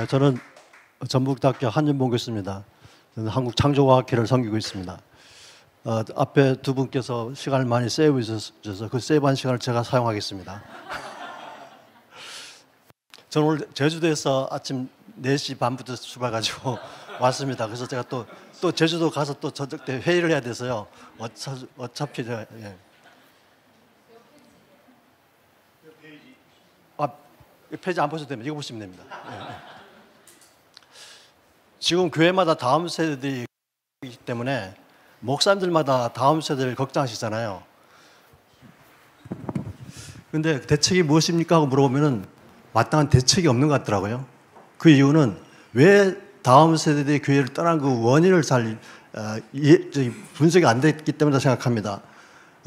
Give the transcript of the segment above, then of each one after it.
저는 전북대학교 한윤봉 교수입니다. 저는 한국창조과학회를 섬기고 있습니다. 앞에 두 분께서 시간을 많이 세이브 해주셔서 그 세이브한 시간을 제가 사용하겠습니다. 저는 오늘 제주도에서 아침 4시 반부터 출발가지고 왔습니다. 그래서 제가 또 제주도 가서 또 저녁 때 회의를 해야 돼서요. 어차피 제가 페이지 안 보셔도 됩니다. 이거 보시면 됩니다. 지금 교회마다 다음 세대들이 있기 때문에 목사님들마다 다음 세대를 걱정하시잖아요. 근데 대책이 무엇입니까? 하고 물어보면은 마땅한 대책이 없는 것 같더라고요. 그 이유는 왜 다음 세대들이 교회를 떠난 그 원인을 잘 분석이 안 됐기 때문이라고 생각합니다.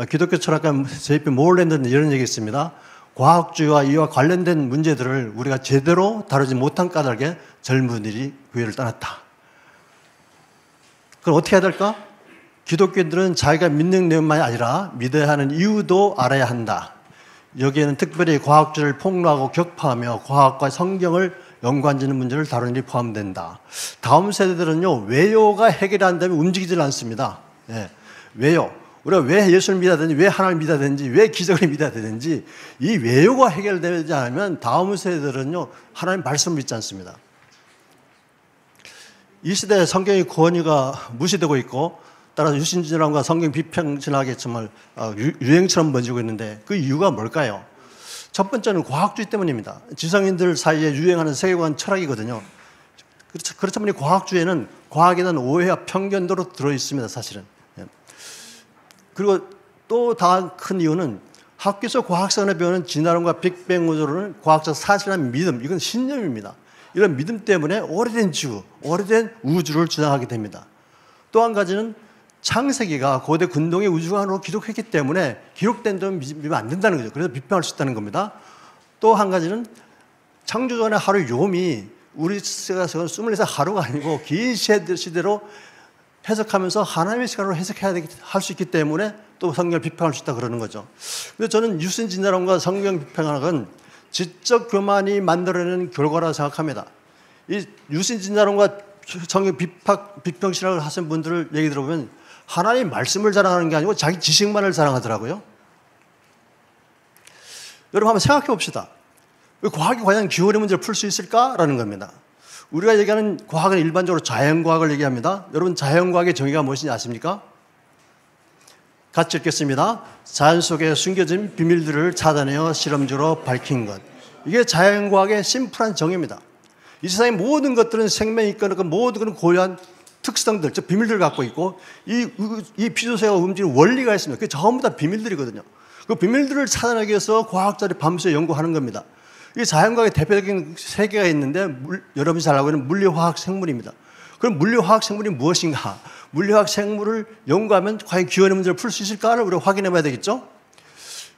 기독교 철학가 제이피 모어랜드는 이런 얘기 있습니다. 과학주의와 이와 관련된 문제들을 우리가 제대로 다루지 못한 까닭에 젊은이들이 교회를 떠났다. 그럼 어떻게 해야 될까? 기독교인들은 자기가 믿는 내용만이 아니라 믿어야 하는 이유도 알아야 한다. 여기에는 특별히 과학주의를 폭로하고 격파하며 과학과 성경을 연관짓는 문제를 다루는 일이 포함된다. 다음 세대들은요, 왜요가 해결이 안 되면 움직이질 않습니다. 왜요? 우리가 왜 예수를 믿어야 되는지, 왜 하나님을 믿어야 되는지, 왜 기적을 믿어야 되는지, 이 왜요가 해결되지 않으면 다음 세대들은요, 하나님 말씀을 믿지 않습니다. 이 시대에 성경의 권위가 무시되고 있고, 따라서 유신진화론과 성경 비평진학이 정말 유행처럼 번지고 있는데 그 이유가 뭘까요? 첫 번째는 과학주의 때문입니다. 지성인들 사이에 유행하는 세계관 철학이거든요. 그렇다면 이 과학주의에는 과학에 대한 오해와 편견도로 들어있습니다, 사실은. 그리고 또 다른 큰 이유는 학교에서 과학성을 배우는 진화론과 빅뱅 우주론은 과학적 사실이라는 믿음, 이건 신념입니다. 이런 믿음 때문에 오래된 지구, 오래된 우주를 주장하게 됩니다. 또 한 가지는 창세기가 고대 근동의 우주관으로 기록했기 때문에 기록된 점 믿으면 안 된다는 거죠. 그래서 비판할 수 있다는 겁니다. 또 한 가지는 창조전의 하루 요미, 우리 시대가 24살 하루가 아니고 긴 시대로 해석하면서 하나님의 시간으로 해석해야 할 수 있기 때문에 또 성경을 비판할 수 있다 그러는 거죠. 그래서 저는 유신진화론과 성경 비판학은 지적 교만이 만들어내는 결과라고 생각합니다. 이 유신진화론과 성경 비평신학을 하신 분들을 얘기 들어보면 하나님 말씀을 자랑하는 게 아니고 자기 지식만을 자랑하더라고요. 여러분 한번 생각해 봅시다. 과학이 과연 기원의 문제를 풀 수 있을까라는 겁니다. 우리가 얘기하는 과학은 일반적으로 자연과학을 얘기합니다. 여러분 자연과학의 정의가 무엇인지 아십니까? 같이 읽겠습니다. 자연 속에 숨겨진 비밀들을 찾아내어 실험적으로 밝힌 것. 이게 자연과학의 심플한 정의입니다. 이 세상의 모든 것들은 생명이 있거나 모든 것은 고유한 특성들, 즉 비밀들을 갖고 있고 이 피조세가 움직이는 원리가 있습니다. 그게 전부 다 비밀들이거든요. 그 비밀들을 찾아내기 위해서 과학자들이 밤새 연구하는 겁니다. 이 자연과학의 대표적인 세 개가 있는데 여러분이 잘 알고 있는 물리화학 생물입니다. 그럼 물리화학 생물이 무엇인가? 물리화학 생물을 연구하면 과연 기원의 문제를 풀 수 있을까를 우리가 확인해 봐야 되겠죠?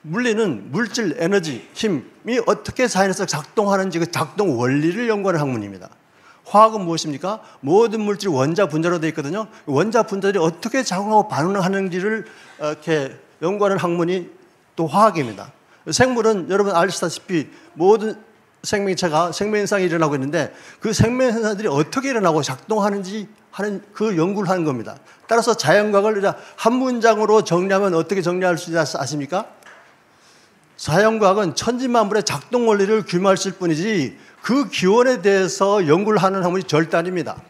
물리는 물질, 에너지, 힘이 어떻게 자연에서 작동하는지 그 작동 원리를 연구하는 학문입니다. 화학은 무엇입니까? 모든 물질이 원자, 분자로 되어 있거든요. 원자, 분자들이 어떻게 작용하고 반응하는지를 이렇게 연구하는 학문이 또 화학입니다. 생물은 여러분 아시다시피 모든 생명체가 생명현상이 일어나고 있는데 그 생명현상들이 어떻게 일어나고 작동하는지 하는 그 연구를 하는 겁니다. 따라서 자연과학을 한 문장으로 정리하면 어떻게 정리할 수 있는지 아십니까? 자연과학은 천지만물의 작동 원리를 규모했을 뿐이지 그 기원에 대해서 연구를 하는 학문이 절대 아닙니다.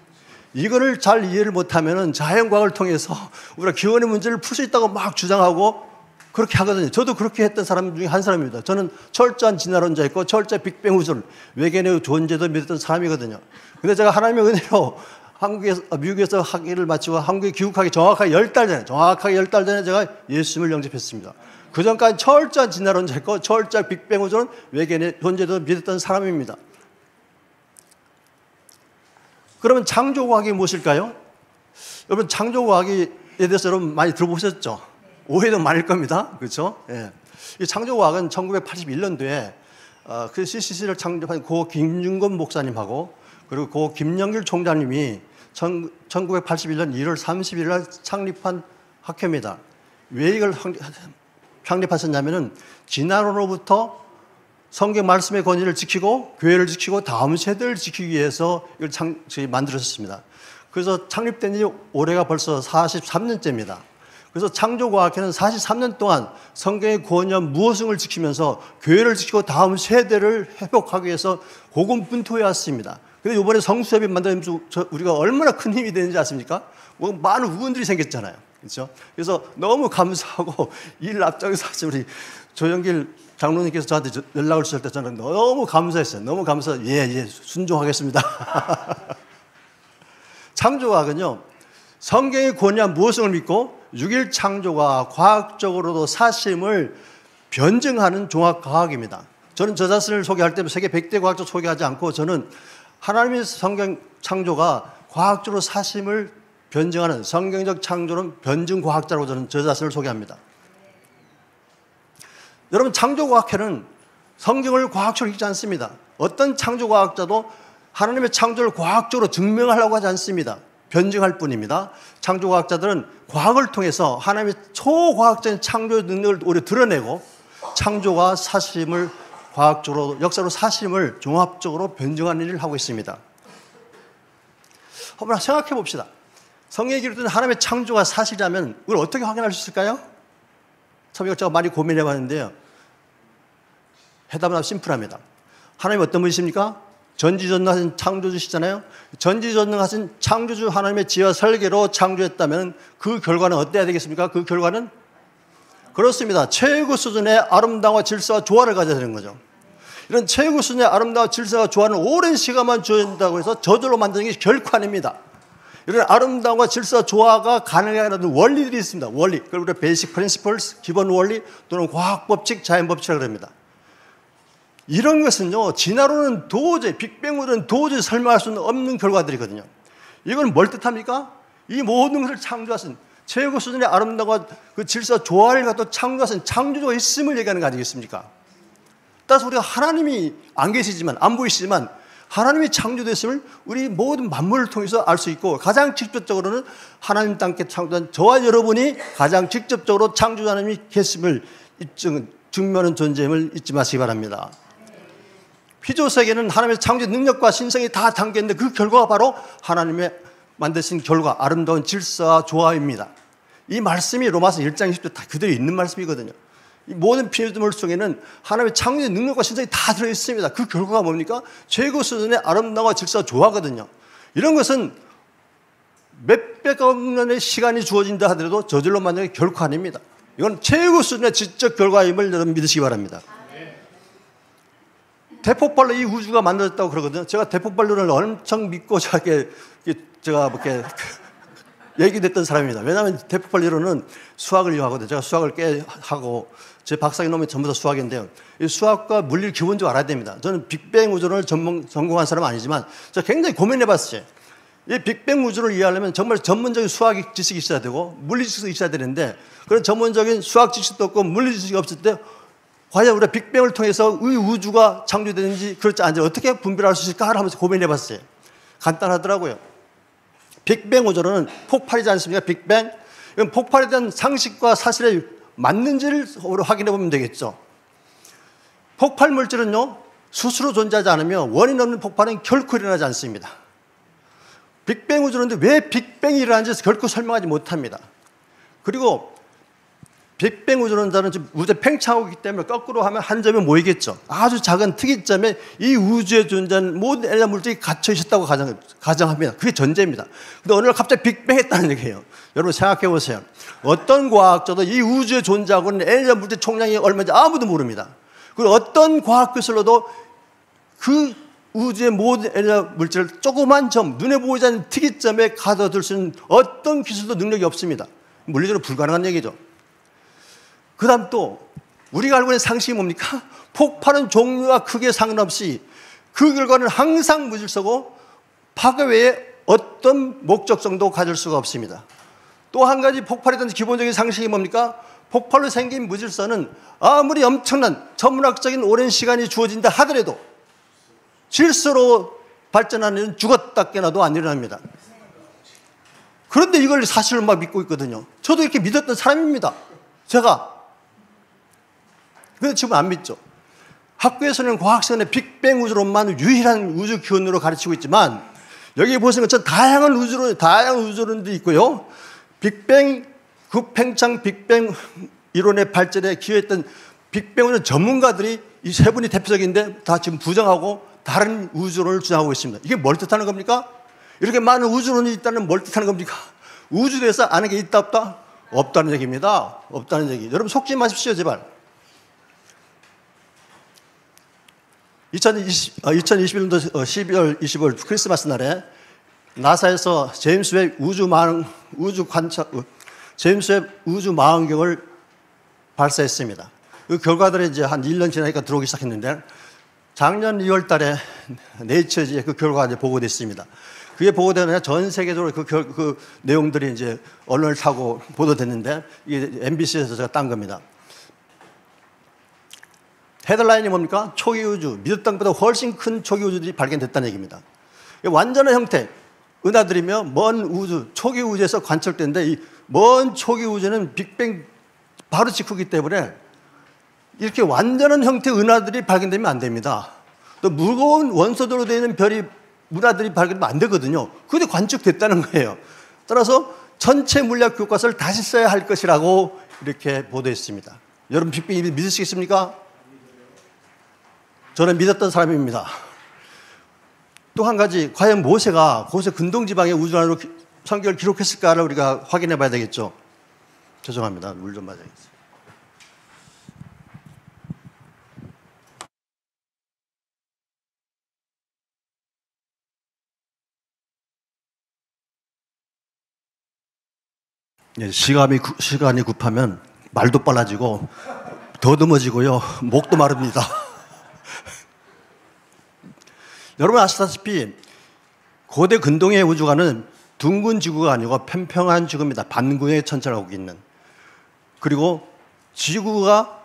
이거를 잘 이해를 못하면 자연과학을 통해서 우리가 기원의 문제를 풀 수 있다고 막 주장하고 그렇게 하거든요. 저도 그렇게 했던 사람 중에 한 사람입니다. 저는 철저한 진화론자였고 철저한 빅뱅 우주론, 외계인의 존재도 믿었던 사람이거든요. 근데 제가 하나님의 은혜로 미국에서 학위를 마치고 한국에 귀국하기 정확하게 10달 전에 제가 예수님을 영접했습니다. 그 전까지 철저한 진화론자였고 철저한 빅뱅 우주론, 외계인의 존재도 믿었던 사람입니다. 그러면 창조과학이 무엇일까요? 여러분 창조과학에 대해서 여러분 많이 들어보셨죠? 오해도 많을 겁니다. 그렇죠? 예. 이 창조과학은 1981년도에 그 CCC를 창립한 고 김준건 목사님하고 그리고 고 김영길 총장님이 1981년 1월 30일 날 창립한 학회입니다. 왜 이걸 창립하셨냐면은 진화론으로부터 성경 말씀의 권위를 지키고 교회를 지키고 다음 세대를 지키기 위해서 이걸 만들어졌습니다. 그래서 창립된 지 올해가 벌써 43년째입니다. 그래서 창조과학회는 43년 동안 성경의 권위와 무엇을 지키면서 교회를 지키고 다음 세대를 회복하기 위해서 고군분투해 왔습니다. 그래서 이번에 성수협의 만들면서 우리가 얼마나 큰 힘이 되는지 아십니까? 뭐 많은 우군들이 생겼잖아요. 그렇죠? 그래서 너무 감사하고 일 앞장에서 하신 우리 조영길 장로님께서 저한테 연락을 주실 때 저는 너무 감사했어요. 너무 감사해서 예, 순종하겠습니다. 창조과학은요, 성경의 권위와 무엇을 믿고 6일 창조가 과학적으로도 사심을 변증하는 종합과학입니다. 저는 저 자신을 소개할 때 세계 100대 과학자 소개하지 않고 저는 하나님의 성경 창조가 과학적으로 사심을 변증하는 성경적 창조는 변증과학자라고 저는 저 자신을 소개합니다. 여러분, 창조과학회는 성경을 과학적으로 읽지 않습니다. 어떤 창조과학자도 하나님의 창조를 과학적으로 증명하려고 하지 않습니다. 변증할 뿐입니다. 창조과학자들은 과학을 통해서 하나님의 초과학적인 창조 능력을 오히려 드러내고 창조가 사심을 과학적으로, 역사로 사심을 종합적으로 변증하는 일을 하고 있습니다. 한번 생각해 봅시다. 성경에 기록된 하나님의 창조가 사실이라면 이걸 어떻게 확인할 수 있을까요? 참 이거 제가 많이 고민해 봤는데요. 해답은 아주 심플합니다. 하나님 어떤 분이십니까? 전지전능하신 창조주시잖아요. 전지전능하신 창조주 하나님의 지혜와 설계로 창조했다면 그 결과는 어때야 되겠습니까? 그 결과는 그렇습니다. 최고 수준의 아름다움과 질서와 조화를 가져야 되는 거죠. 이런 최고 수준의 아름다움과 질서와 조화는 오랜 시간만 주어진다고 해서 저절로 만드는 게 결코 아닙니다. 이런 아름다움과 질서와 조화가 가능하는 원리들이 있습니다. 원리. 그걸 우리가 베이직 프린시플스, 기본 원리 또는 과학 법칙, 자연 법칙이라고 합니다. 이런 것은요, 진화론은 도저히, 빅뱅으로는 도저히 설명할 수 없는 결과들이거든요. 이건 뭘 뜻합니까? 이 모든 것을 창조하신 최고 수준의 아름다움과 그 질서 조화를 갖고 창조하신 창조주가 있음을 얘기하는 거 아니겠습니까? 따라서 우리가 하나님이 안 계시지만, 안 보이시지만 하나님이 창조됐음을 우리 모든 만물을 통해서 알 수 있고, 가장 직접적으로는 하나님 땅께 창조한 저와 여러분이 가장 직접적으로 창조주 하나님이 계심을 증명하는 존재임을 잊지 마시기 바랍니다. 피조세계는 하나님의 창조 능력과 신성이 다 담겨있는데 그 결과가 바로 하나님의 만드신 결과, 아름다운 질서와 조화입니다. 이 말씀이 로마서 1장 20절 다 그대로 있는 말씀이거든요. 이 모든 피조물 속에는 하나님의 창조의 능력과 신성이 다 들어있습니다. 그 결과가 뭡니까? 최고 수준의 아름다움과 질서와 조화거든요. 이런 것은 몇백억 년의 시간이 주어진다 하더라도 저절로 만드는 게 결코 아닙니다. 이건 최고 수준의 지적 결과임을 여러분 믿으시기 바랍니다. 대폭발로 이 우주가 만들어졌다고 그러거든요. 제가 대폭발론을 엄청 믿고 제가 이렇게 얘기됐던 사람입니다. 왜냐하면 대폭발론은 수학을 이용하거든요. 제가 수학을 꽤 하고 제 박사학위 논문이 전부 다 수학인데요. 이 수학과 물리를 기본적으로 알아야 됩니다. 저는 빅뱅 우주론을 전공한 사람은 아니지만 제가 굉장히 고민해 봤어요. 이 빅뱅 우주를 이해하려면 정말 전문적인 수학 지식이 있어야 되고 물리 지식이 있어야 되는데 그런 전문적인 수학 지식도 없고 물리 지식이 없을 때 과연 우리가 빅뱅을 통해서 이 우주가 창조되는지 그렇지 않은지 어떻게 분별할 수 있을까 하면서 고민해 봤어요. 간단하더라고요. 빅뱅 우주론은 폭발이지 않습니까? 빅뱅. 이건 폭발에 대한 상식과 사실에 맞는지를 확인해 보면 되겠죠. 폭발 물질은요, 스스로 존재하지 않으며 원인 없는 폭발은 결코 일어나지 않습니다. 빅뱅 우주론인데 왜 빅뱅이 일어나는지 결코 설명하지 못합니다. 그리고 빅뱅 우주론자는 우주에 팽창하고 있기 때문에 거꾸로 하면 한 점에 모이겠죠. 아주 작은 특이점에 이 우주에 존재하는 모든 엘리트 물질이 갇혀 있었다고 가정합니다. 그게 전제입니다. 근데 어느 날 갑자기 빅뱅 했다는 얘기예요. 여러분 생각해 보세요. 어떤 과학자도 이 우주에 존재하고 있는 엘리트 물질 총량이 얼마인지 아무도 모릅니다. 그리고 어떤 과학 기술로도 그 우주의 모든 엘리트 물질을 조그만 점, 눈에 보이지 않는 특이점에 가둬둘 수 있는 어떤 기술도 능력이 없습니다. 물리적으로 불가능한 얘기죠. 그 다음 또 우리가 알고 있는 상식이 뭡니까? 폭발은 종류와 크기에 상관없이 그 결과는 항상 무질서고 파괴 외에 어떤 목적성도 가질 수가 없습니다. 또 한 가지 폭발에 대한 기본적인 상식이 뭡니까? 폭발로 생긴 무질서는 아무리 엄청난 천문학적인 오랜 시간이 주어진다 하더라도 질서로 발전하는 일은 죽었다 깨나도 안 일어납니다. 그런데 이걸 사실을 막 믿고 있거든요. 저도 이렇게 믿었던 사람입니다. 제가. 근데 지금 안 믿죠. 학교에서는 과학선의 빅뱅 우주론만 유일한 우주 기원으로 가르치고 있지만 여기 보시는 것처럼 다양한 우주론도 있고요. 빅뱅, 구팽창 빅뱅 이론의 발전에 기여했던 빅뱅 우주 전문가들이 이 세 분이 대표적인데 다 지금 부정하고 다른 우주론을 주장하고 있습니다. 이게 뭘 뜻하는 겁니까? 이렇게 많은 우주론이 있다는 뭘 뜻하는 겁니까? 우주에서 아는 게 있다 없다? 없다는 얘기입니다. 없다는 얘기. 여러분 속지 마십시오 제발. 2021년도 12월 25일 크리스마스 날에 나사에서 제임스 웹 우주 망원경을 발사했습니다. 그 결과들이 이제 한 1년 지나니까 들어오기 시작했는데 작년 2월 달에 네이처지에 그 결과가 이제 보고됐습니다. 그게 보고되는 전 세계적으로 그 내용들이 이제 언론을 타고 보도됐는데 이게 MBC에서 제가 딴 겁니다. 헤드라인이 뭡니까? 초기 우주, 믿었던 것보다 훨씬 큰 초기 우주들이 발견됐다는 얘기입니다. 완전한 형태, 은하들이며 먼 우주, 초기 우주에서 관측된데 이 먼 초기 우주는 빅뱅 바로 직후이기 때문에 이렇게 완전한 형태의 은하들이 발견되면 안 됩니다. 또 무거운 원소들로 되어 있는 별이 은하들이 발견되면 안 되거든요. 그게 관측됐다는 거예요. 따라서 전체 물리학 교과서를 다시 써야 할 것이라고 이렇게 보도했습니다. 여러분 빅뱅이 믿으시겠습니까? 저는 믿었던 사람입니다. 또 한 가지, 과연 모세가 고세 근동지방의 우주 안으로 성경을 기록했을까를 우리가 확인해 봐야 되겠죠. 죄송합니다. 물 좀 맞아야겠어요. 시간이 급하면 말도 빨라지고 더듬어지고요. 목도 마릅니다. 여러분 아시다시피 고대 근동의 우주관은 둥근 지구가 아니고 평평한 지구입니다. 반구의 천체를 하고 있는. 그리고 지구가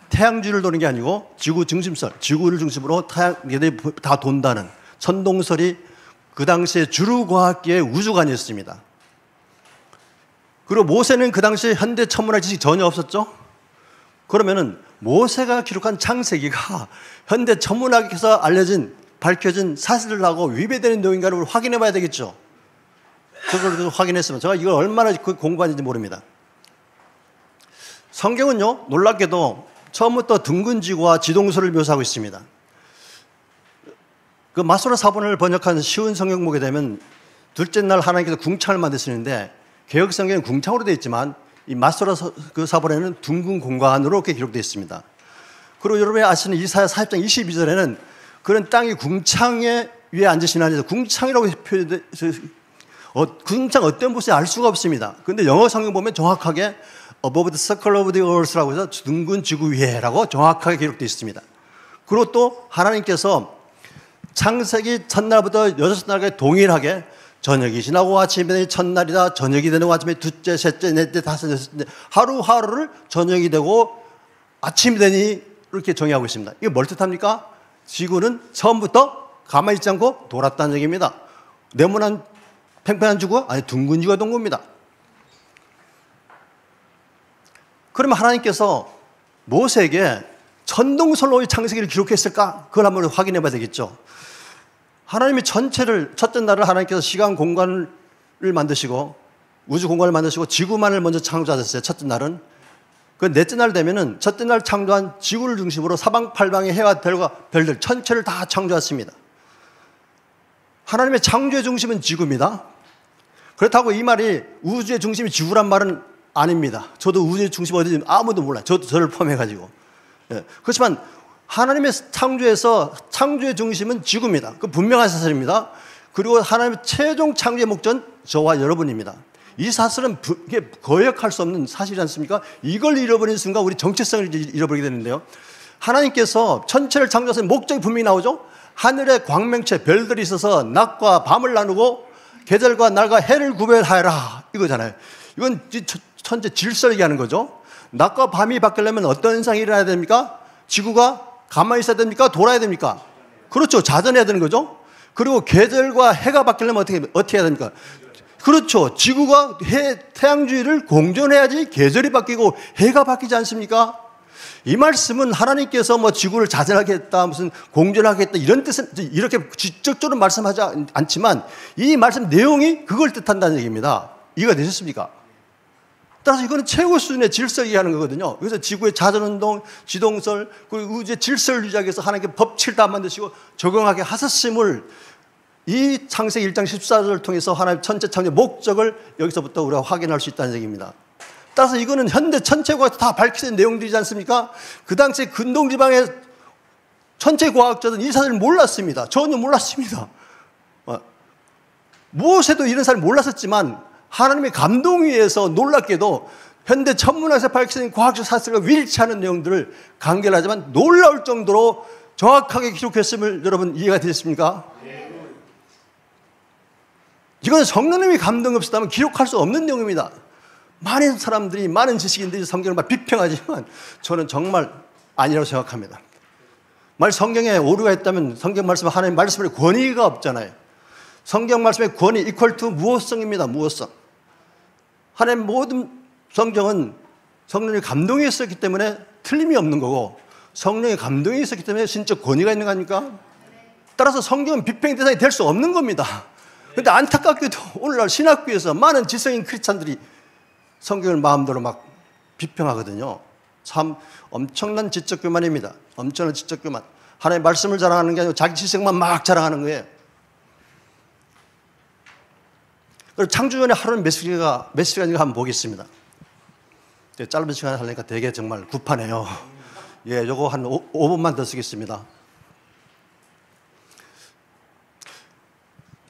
태양주를 도는 게 아니고 지구 중심설, 지구를 중심으로 얘들이 다 돈다는 천동설이 그 당시에 주류과학계의 우주관이었습니다. 그리고 모세는 그 당시에 현대 천문학 지식이 전혀 없었죠. 그러면은 모세가 기록한 창세기가 현대 천문학에서 밝혀진 사실들하고 위배되는 내용인가를 확인해 봐야 되겠죠. 그걸 확인했으면 제가 이걸 얼마나 공부하는지 모릅니다. 성경은요, 놀랍게도 처음부터 둥근 지구와 지동설을 묘사하고 있습니다. 그 마소라 사본을 번역한 쉬운 성경 보게 되면 둘째 날 하나님께서 궁창을 만드시는데 개혁 성경은 궁창으로 되어 있지만 이 마소라 그 사본에는 둥근 공간으로 이렇게 기록되어 있습니다. 그리고 여러분이 아시는 이사야 40장 22절에는 그런 땅이 궁창 위에 앉으신 안에서 궁창이라고 표현돼 궁창 어떤 곳에 알 수가 없습니다. 그런데 영어 성경 보면 정확하게 above the circle of the earth라고 해서 둥근 지구 위에라고 정확하게 기록되어 있습니다. 그리고 또 하나님께서 창세기 첫날부터 여섯 날까지 동일하게 저녁이 지나고 아침이 되니 첫날이다. 저녁이 되고 아침에 둘째, 셋째, 넷째, 다섯째, 여섯째 하루하루를 저녁이 되고 아침이 되니 이렇게 정의하고 있습니다. 이게 뭘 뜻합니까? 지구는 처음부터 가만히 있지 않고 돌았다는 얘기입니다. 네모난 팽팽한 지구? 아니 둥근 지구가 둥근입니다. 그러면 하나님께서 모세에게 천동설로의 창세기를 기록했을까? 그걸 한번 확인해 봐야 되겠죠. 하나님이 전체를 첫째 날을 하나님께서 시간 공간을 만드시고 우주 공간을 만드시고 지구만을 먼저 창조하셨어요. 첫째 날은. 그 넷째 날 되면은 첫째 날 창조한 지구를 중심으로 사방팔방의 해와 별과 별들 전체를 다 창조했습니다. 하나님의 창조의 중심은 지구입니다. 그렇다고 이 말이 우주의 중심이 지구란 말은 아닙니다. 저도 우주의 중심이 어디인지 아무도 몰라요. 저를 포함해가지고. 예. 그렇지만 하나님의 창조에서 창조의 중심은 지구입니다. 그 분명한 사실입니다. 그리고 하나님의 최종 창조의 목적은 저와 여러분입니다. 이 사실은 이게 거역할 수 없는 사실이지 않습니까? 이걸 잃어버린 순간 우리 정체성을 잃어버리게 되는데요. 하나님께서 천체를 창조하신 목적이 분명히 나오죠. 하늘에 광명체 별들이 있어서 낮과 밤을 나누고 계절과 날과 해를 구별하여라 이거잖아요. 이건 천체 질서 얘기하는 거죠. 낮과 밤이 바뀌려면 어떤 현상이 일어나야 됩니까? 지구가 가만히 있어야 됩니까? 돌아야 됩니까? 그렇죠. 자전해야 되는 거죠. 그리고 계절과 해가 바뀌려면 어떻게 해야 됩니까? 그렇죠. 지구가 태양주위를 공전해야지 계절이 바뀌고 해가 바뀌지 않습니까? 이 말씀은 하나님께서 뭐 지구를 자전하겠다, 무슨 공존하겠다 이런 뜻은 이렇게 직접적으로 말씀하지 않지만 이 말씀 내용이 그걸 뜻한다는 얘기입니다. 이해가 되셨습니까? 따라서 이거는 최고 수준의 질서를 얘기하는 거거든요. 그래서 지구의 자전운동, 지동설, 그리고 우주의 질서를 유지하기 위해서 하나님께 법칙을 다 만드시고 적용하게 하셨음을 이 창세기 1장 14절을 통해서 하나님 천체 창조의 목적을 여기서부터 우리가 확인할 수 있다는 얘기입니다. 따라서 이거는 현대 천체 과학에서 다 밝혀진 내용들이지 않습니까? 그 당시에 근동지방의 천체 과학자들은 이 사실을 몰랐습니다. 전혀 몰랐습니다. 무엇에도 이런 사실을 몰랐었지만 하나님의 감동에 의해서 놀랍게도 현대 천문학에서 밝혀진 과학적 사실과 일치하는 내용들을 간결하지만 놀라울 정도로 정확하게 기록했음을 여러분 이해가 되셨습니까? 이건 성령님이 감동 없었다면 기록할 수 없는 내용입니다. 많은 사람들이, 많은 지식인들이 성경을 막 비평하지만 저는 정말 아니라고 생각합니다. 만약 성경에 오류가 있다면 성경 말씀, 하나님 말씀의 권위가 없잖아요. 성경 말씀의 권위 이퀄 투 무엇성입니다. 무엇성. 하나님 모든 성경은 성령의 감동이 있었기 때문에 틀림이 없는 거고 성령의 감동이 있었기 때문에 신적 권위가 있는 거 아닙니까? 따라서 성경은 비평 대상이 될 수 없는 겁니다. 그런데 안타깝게도 오늘날 신학교에서 많은 지성인 크리스찬들이 성경을 마음대로 막 비평하거든요. 참 엄청난 지적 교만입니다. 엄청난 지적 교만. 하나님의 말씀을 자랑하는 게 아니고 자기 지식만 막 자랑하는 거예요. 그리고 창조전의 하루는 몇 시간인가 한번 보겠습니다. 짧은 시간에 하려니까 되게 정말 급하네요. 예, 요거 한 5분만 더 쓰겠습니다.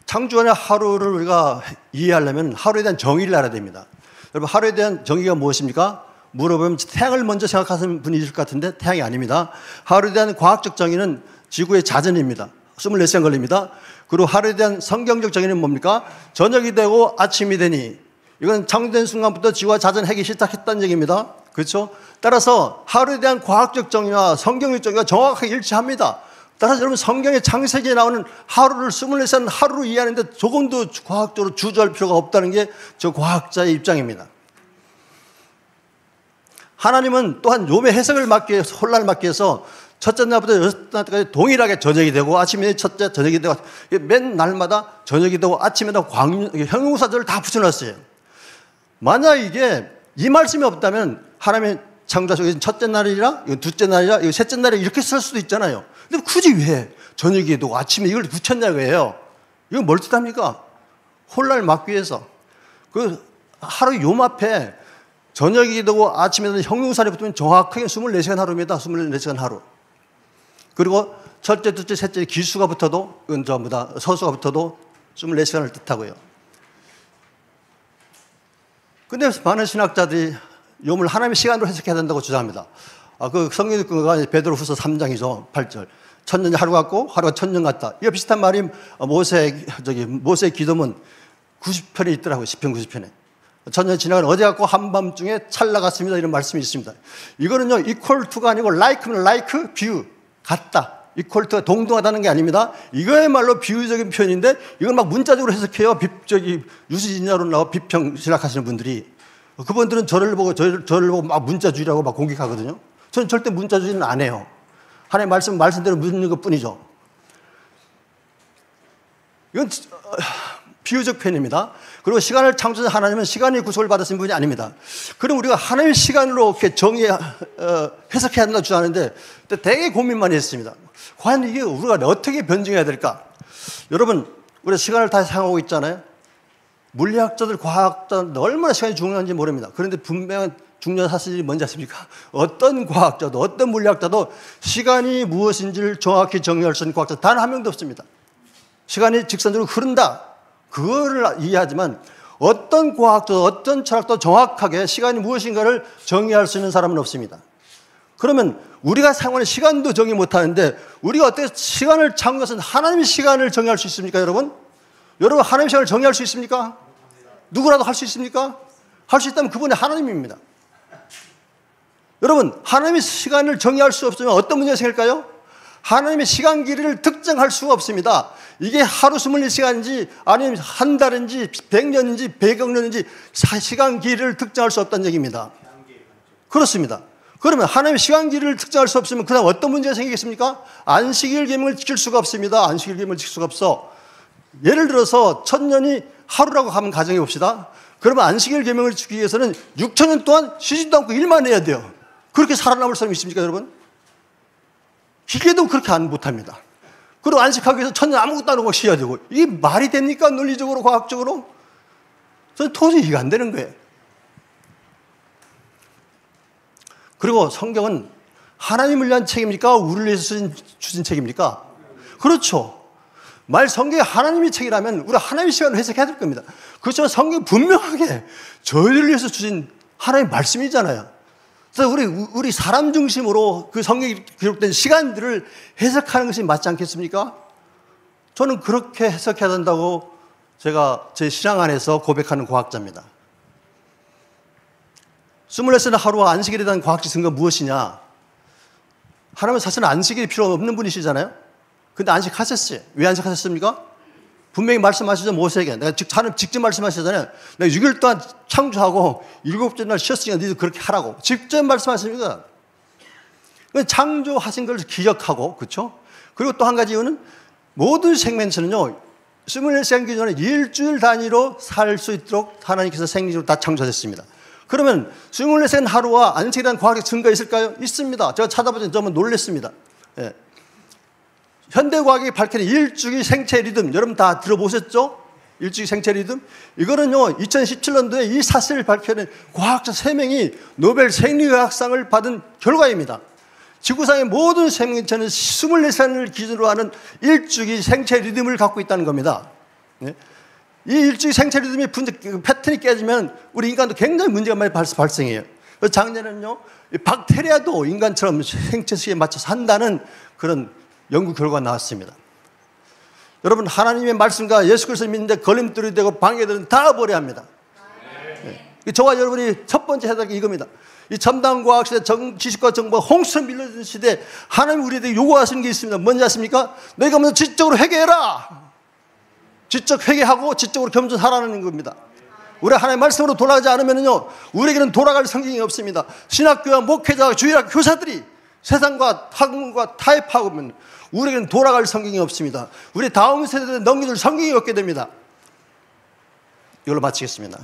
창조전의 하루를 우리가 이해하려면 하루에 대한 정의를 알아야 됩니다. 여러분, 하루에 대한 정의가 무엇입니까? 물어보면 태양을 먼저 생각하시는 분이 있을 것 같은데 태양이 아닙니다. 하루에 대한 과학적 정의는 지구의 자전입니다. 24시간 걸립니다. 그리고 하루에 대한 성경적 정의는 뭡니까? 저녁이 되고 아침이 되니. 이건 창조된 순간부터 지구가 자전하기 시작했다는 얘기입니다. 그렇죠? 따라서 하루에 대한 과학적 정의와 성경적 정의가 정확하게 일치합니다. 따라서 여러분 성경의 창세기에 나오는 하루를 24시간 하루로 이해하는데 조금도 과학적으로 주저할 필요가 없다는 게 저 과학자의 입장입니다. 하나님은 또한 욥의 해석을 막기 위해서, 혼란을 막기 위해서 첫째 날부터 여섯 날까지 동일하게 저녁이 되고 아침에 첫째 저녁이 되고 맨 날마다 저녁이 되고 아침에다 형용사들을 다 붙여놨어요. 만약 이게 이 말씀이 없다면 하나님의 창조하시고 첫째 날이라 이거 둘째 날이라 이거 셋째 날이라 이렇게 쓸 수도 있잖아요. 근데 굳이 왜 저녁이 되고 아침에 이걸 붙였냐고 해요. 이건 뭘 뜻합니까? 혼란을 막기 위해서. 그 하루 요 앞에 저녁이 되고 아침에 형용사를 붙으면 정확하게 24시간 하루입니다. 24시간 하루. 그리고 첫째, 둘째, 셋째 기수가 붙어도 이건 전부 다 서수가 붙어도 24시간을 뜻하고요. 근데 많은 신학자들이 욥을 하나님의 시간으로 해석해야 된다고 주장합니다. 그 성경가 베드로후서 3장이죠. 8절. 천년이 하루 같고 하루가 천년 같다. 이거 비슷한 말이 모세의 기도문 90편에 있더라고요. 시편 90편에. 천년이 지나간 어제 같고 한밤중에 찰나 같습니다. 이런 말씀이 있습니다. 이거는요, equal to가 아니고 like면 like, 비유, 같다. equal to가 동등하다는 게 아닙니다. 이거야말로 비유적인 표현인데 이걸 막 문자적으로 해석해요. 유시진야로 나와 비평 신학하시는 분들이. 그분들은 저를 보고 막 문자주의라고 막 공격하거든요. 저는 절대 문자주의는 안 해요. 하나님의 말씀대로 묻는 것 뿐이죠. 이건 비유적 표현입니다. 그리고 시간을 창조한 하나님은 시간의 구속을 받으신 분이 아닙니다. 그럼 우리가 하나님의 시간으로 이렇게 해석해야 한다고 주장하는데 되게 고민 많이 했습니다. 과연 이게 우리가 어떻게 변증해야 될까? 여러분, 우리가 시간을 다 사용하고 있잖아요. 물리학자들, 과학자들 얼마나 시간이 중요한지 모릅니다. 그런데 분명한 중요한 사실이 뭔지 아십니까? 어떤 과학자도 어떤 물리학자도 시간이 무엇인지를 정확히 정의할 수 있는 과학자 단 한 명도 없습니다. 시간이 직선적으로 흐른다. 그거를 이해하지만 어떤 과학자도 어떤 철학도 정확하게 시간이 무엇인가를 정의할 수 있는 사람은 없습니다. 그러면 우리가 사용하는 시간도 정의 못하는데 우리가 어떻게 시간을 창조해서 하나님의 시간을 정의할 수 있습니까, 여러분? 여러분, 하나님의 시간을 정의할 수 있습니까? 누구라도 할 수 있습니까? 할 수 있다면 그분이 하나님입니다. 여러분, 하나님의 시간을 정의할 수 없으면 어떤 문제가 생길까요? 하나님의 시간 길이를 특정할 수가 없습니다. 이게 하루 24시간인지 아니면 한 달인지 100년인지 100억 년인지 시간 길이를 특정할 수 없다는 얘기입니다. 그렇습니다. 그러면 하나님의 시간기를 특정할 수 없으면 그다음 어떤 문제가 생기겠습니까? 안식일 계명을 지킬 수가 없습니다. 안식일 계명을 지킬 수가 없어. 예를 들어서 1000년이 하루라고 하면 가정해 봅시다. 그러면 안식일 계명을 지키기 위해서는 6000년 동안 쉬지도 않고 일만 해야 돼요. 그렇게 살아남을 사람이 있습니까, 여러분? 기계도 그렇게 못합니다. 그리고 안식하기 위해서 1000년 아무것도 안 하고 쉬어야 되고, 이게 말이 됩니까? 논리적으로, 과학적으로? 저는 도저히 이해가 안 되는 거예요. 그리고 성경은 하나님을 위한 책입니까? 우리를 위해서 주신 책입니까? 그렇죠. 성경이 하나님의 책이라면 우리 하나님의 시간을 해석해야 될 겁니다. 그렇지만 성경이 분명하게 저희를 위해서 주신 하나님의 말씀이잖아요. 그래서 우리 사람 중심으로 그 성경에 기록된 시간들을 해석하는 것이 맞지 않겠습니까? 저는 그렇게 해석해야 된다고 제가 제 신앙 안에서 고백하는 과학자입니다. 24시간 하루와 안식일에 대한 과학적 증거가 무엇이냐? 하나님은 사실은 안식일이 필요 없는 분이시잖아요. 근데 안식하셨어요. 왜 안식하셨습니까? 분명히 말씀하시죠, 모세에게. 내가 직접 말씀하시잖아요. 내가 6일 동안 창조하고 7째 날 쉬었으니까 너희도 그렇게 하라고. 직접 말씀하십니다. 창조하신 걸 기억하고, 그렇죠? 그리고 또 한 가지 이유는 모든 생명체는요, 24시간 기준에 일주일 단위로 살 수 있도록 하나님께서 생리적으로 다 창조하셨습니다. 그러면 24시간 하루와 안식일에 대한 과학적 증거가 있을까요? 있습니다. 제가 찾아보니 정말 놀랐습니다. 예. 현대과학이 밝히는 일주기 생체 리듬, 여러분 다 들어보셨죠? 일주기 생체 리듬? 이거는요, 2017년도에 이 사실을 밝혀낸 과학자 3명이 노벨 생리의학상을 받은 결과입니다. 지구상의 모든 생명체는 24시간을 기준으로 하는 일주기 생체 리듬을 갖고 있다는 겁니다. 네? 이 일주기 생체 리듬의 패턴이 깨지면 우리 인간도 굉장히 문제가 많이 발생해요. 작년에는요, 박테리아도 인간처럼 생체 시기에 맞춰서 산다는 그런 연구 결과가 나왔습니다. 여러분, 하나님의 말씀과 예수 그리스도를 믿는데 걸림돌이 되고 방해들은 다 버려야 합니다. 네. 저와 여러분이 첫 번째 해야 될 게 이겁니다. 이 첨단 과학 시대, 지식과 정보가 홍수처럼 밀려드는 시대에 하나님이 우리에게 요구하시는 게 있습니다. 뭔지 아십니까? 너희가 먼저 지적으로 회개해라. 지적 회개하고 지적으로 겸손하라는 겁니다. 우리 하나님의 말씀으로 돌아가지 않으면요, 우리에게는 돌아갈 성경이 없습니다. 신학교와 목회자, 주일학 교사들이 세상과 학문과 타협하면 우리에게는 돌아갈 성경이 없습니다. 우리 다음 세대에 넘겨줄 성경이 없게 됩니다. 이걸로 마치겠습니다.